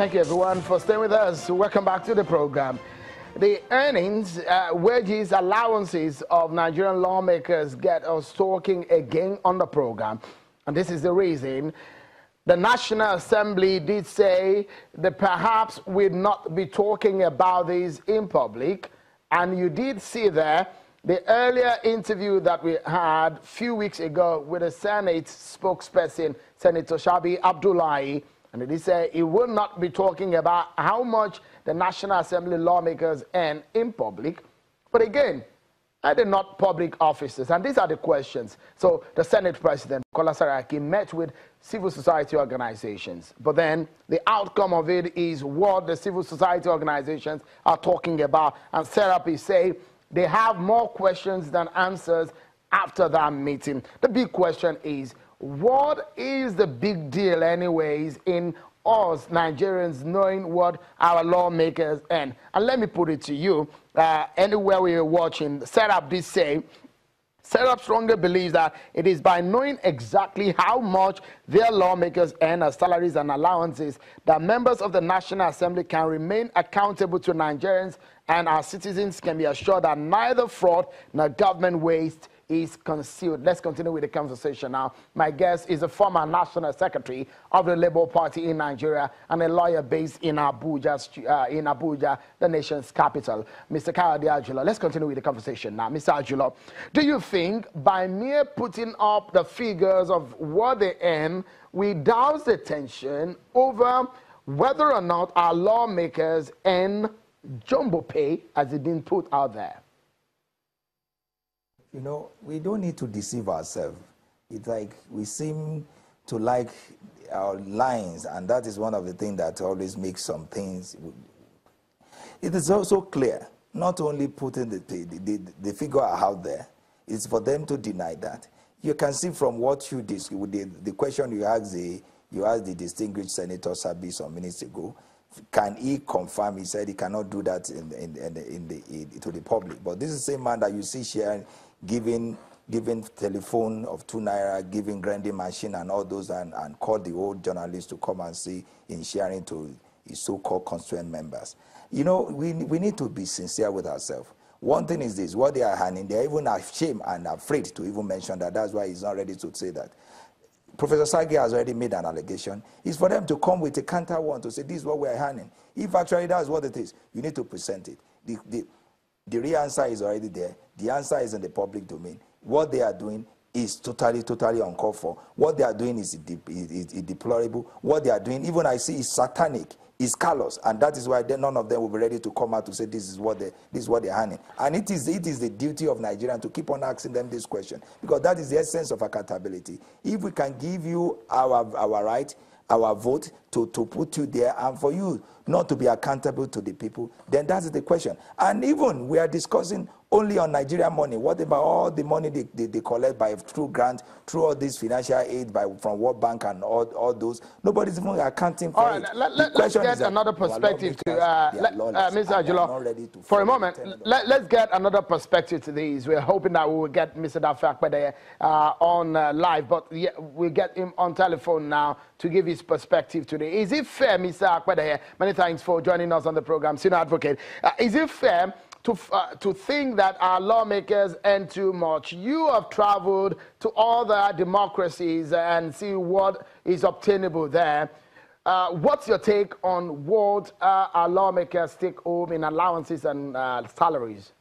Thank you, everyone, for staying with us. Welcome back to the program. The earnings, wages, allowances of Nigerian lawmakers get us talking again on the program. And this is the reason the National Assembly did say that perhaps we'd not be talking about this in public. And you did see there the earlier interview that we had a few weeks ago with the Senate spokesperson, Senator Shabi Abdullahi. And he said he will not be talking about how much the National Assembly lawmakers earn in public. But again, they're not public officers. And these are the questions. So the Senate President, Kola Saraki, met with civil society organizations. But then the outcome of it is what the civil society organizations are talking about. And Serapi say they have more questions than answers after that meeting. The big question is, what is the big deal anyways in us Nigerians knowing what our lawmakers earn? And let me put it to you, anywhere we are watching, Serap did say, Serap strongly believes that it is by knowing exactly how much their lawmakers earn as salaries and allowances that members of the National Assembly can remain accountable to Nigerians, and our citizens can be assured that neither fraud nor government waste is concealed. Let's continue with the conversation now. My guest is a former National Secretary of the Labour Party in Nigeria and a lawyer based in Abuja, the nation's capital, Mr. Kayode Ajulo. Let's continue with the conversation now. Mr. Ajulo, do you think by mere putting up the figures of what they earn, we douse the tension over whether or not our lawmakers earn jumbo pay as it's been put out there? You know, we don't need to deceive ourselves. It's like we seem to like our lines, and that is one of the things that always makes some things. It is also clear, not only putting the figure out there, it's for them to deny that. You can see from what you the question you asked the distinguished Senator Sabi some minutes ago. Can he confirm? He said he cannot do that to the public. But this is the same man that you see sharing, giving telephone of 2 naira, giving grinding machine and all those, and call the old journalists to come and see in sharing to his so-called constituent members. You know, we need to be sincere with ourselves. One thing is this: what they are handing, they are even ashamed and afraid to even mention that. That's why he's not ready to say that. Professor Sagi has already made an allegation. It's for them to come with a counter one to say this is what we are handing. If actually that's what it is, you need to present it. The real answer is already there. The answer is in the public domain. What they are doing is totally uncalled for. What they are doing is deplorable. What they are doing, even I see, is satanic, is callous, and that is why none of them will be ready to come out to say this is what they're handling. And it is the duty of Nigerians to keep on asking them this question, because that is the essence of accountability. If we can give you our right, our vote to put you there, and for you not to be accountable to the people, then that is the question. And even we are discussing only on Nigerian money. What about all the money they collect through grants, through all this financial aid from World Bank and all those? Nobody's even accounting for it. Let's get another perspective to Mr. Ajulo. For a moment, let's get another perspective to these. We're hoping that we will get Mr. Dafakbede on live, but we'll get him on telephone now to give his perspective today. Is it fair, Mr. Akbede? Many thanks for joining us on the program, senior advocate. Is it fair to think that our lawmakers earn too much? You have traveled to other democracies and see what is obtainable there. What's your take on what our lawmakers take home in allowances and salaries?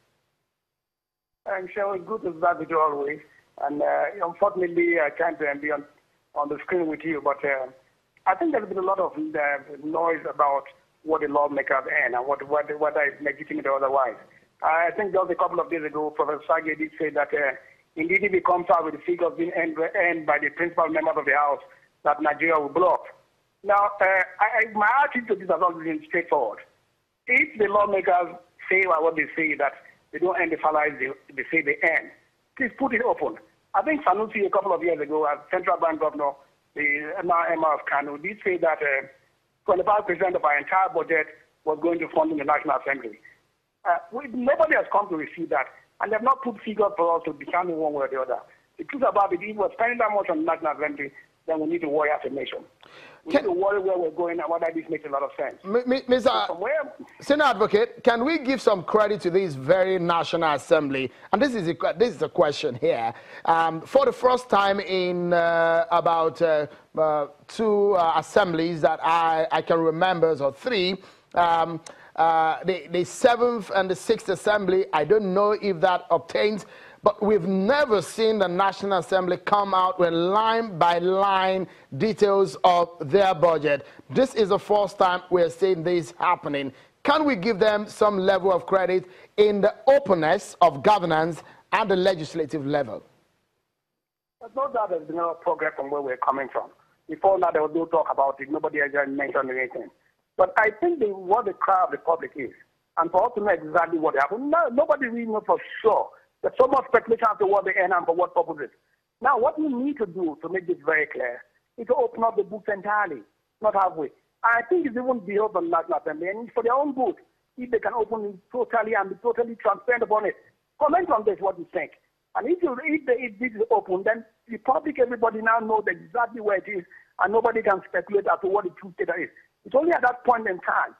I'm sure it's good to start with you always. And unfortunately, I can't be on the screen with you, but I think there's been a lot of noise about what the lawmakers earn and whether it's legitimate or otherwise. I think just a couple of days ago, Professor Sage did say that indeed if he comes out with the figures being earned by the principal members of the House, that Nigeria will blow up. Now, my attitude to this has always been straightforward. If the lawmakers say what they say, that they don't earn the salaries they say they earn, please put it open. I think Sanusi a couple of years ago, as Central Bank Governor, the Emma of Kano, did say that 25% of our entire budget was going to fund in the National Assembly. Nobody has come to receive that, and they have not put figures for us to determine one way or the other. The truth about it, if we're spending that much on the National Assembly, then we need to worry as a nation. We need to worry where we're going and whether this makes a lot of sense. Mr. Senior Advocate, can we give some credit to this very National Assembly? And this is a question here. For the first time in about two assemblies that I can remember, or three, the 7th and the 6th Assembly, I don't know if that obtains, but we've never seen the National Assembly come out with line-by-line details of their budget. This is the first time we're seeing this happening. Can we give them some level of credit in the openness of governance at the legislative level? There's no doubt there's been no progress from where we're coming from. Before now, there was no talk about it. Nobody has mentioned anything. But I think what the cry of the public is, and for us to know exactly what happened, nobody really knows for sure. There's so much speculation as to what they end and for what purposes. Now, what we need to do to make this very clear is to open up the books entirely, not halfway. I think it's even beyond the National Assembly, and for their own good, if they can open it totally and be totally transparent upon it. Comment on this, what you think. And if this is open, then the public, everybody now knows exactly where it is, and nobody can speculate as to what the true status is. It's only at that point in time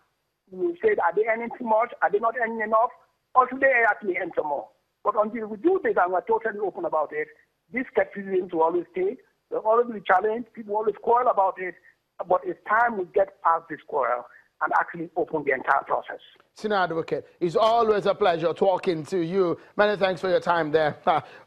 you say, are they earning too much? Are they not earning enough? Or should they actually earn some more? But until we do this and we're totally open about it, this skepticism will always stay. There will always be challenged. People always quarrel about it. But it's time we get past this quarrel and actually open the entire process. Senior Advocate, it's always a pleasure talking to you. Many thanks for your time there.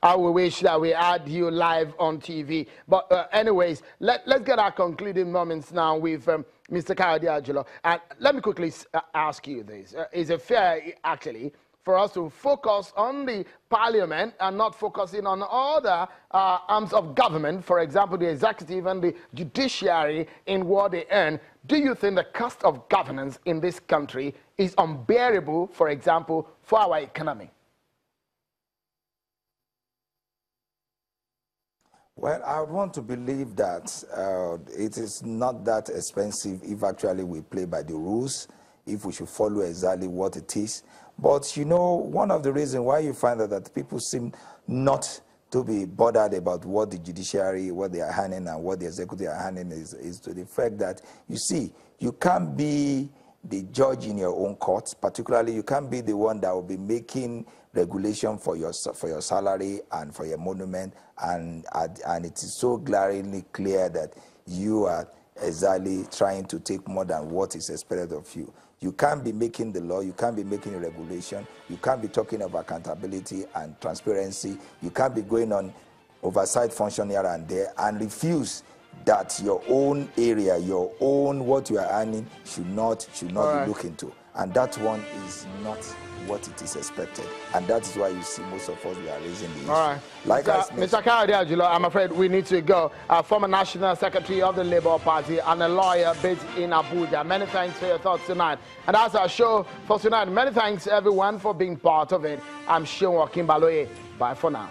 I will wish that we had you live on TV. But anyways, let's get our concluding moments now with Mr. Kayode Ajilo. And let me quickly ask you this. Is it fair, actually, for us to focus on the parliament and not focusing on other arms of government, for example, the executive and the judiciary, in what they earn? Do you think the cost of governance in this country is unbearable, for example, for our economy? Well, I would want to believe that it is not that expensive if actually we play by the rules, if we should follow exactly what it is. But, you know, one of the reasons why you find that people seem not to be bothered about what the judiciary, what they are handling and what the executive are handling is to the fact that, you see, you can't be the judge in your own court. Particularly, you can't be the one that will be making regulation for your salary and for your monument, and it is so glaringly clear that you are exactly trying to take more than what is expected of you. You can't be making the law, you can't be making a regulation, you can't be talking of accountability and transparency, you can't be going on oversight function here and there and refuse that your own area, your own what you are earning should not be looked into. And that one is not what it is expected. And that is why you see most of us, we are raising the issue. All right. Like Mr. Kayode Ajilo, I'm afraid we need to go. Former National Secretary of the Labour Party and a lawyer based in Abuja. Many thanks for your thoughts tonight. And that's our show for tonight. Many thanks, everyone, for being part of it. I'm Seun Okinbaloye. Bye for now.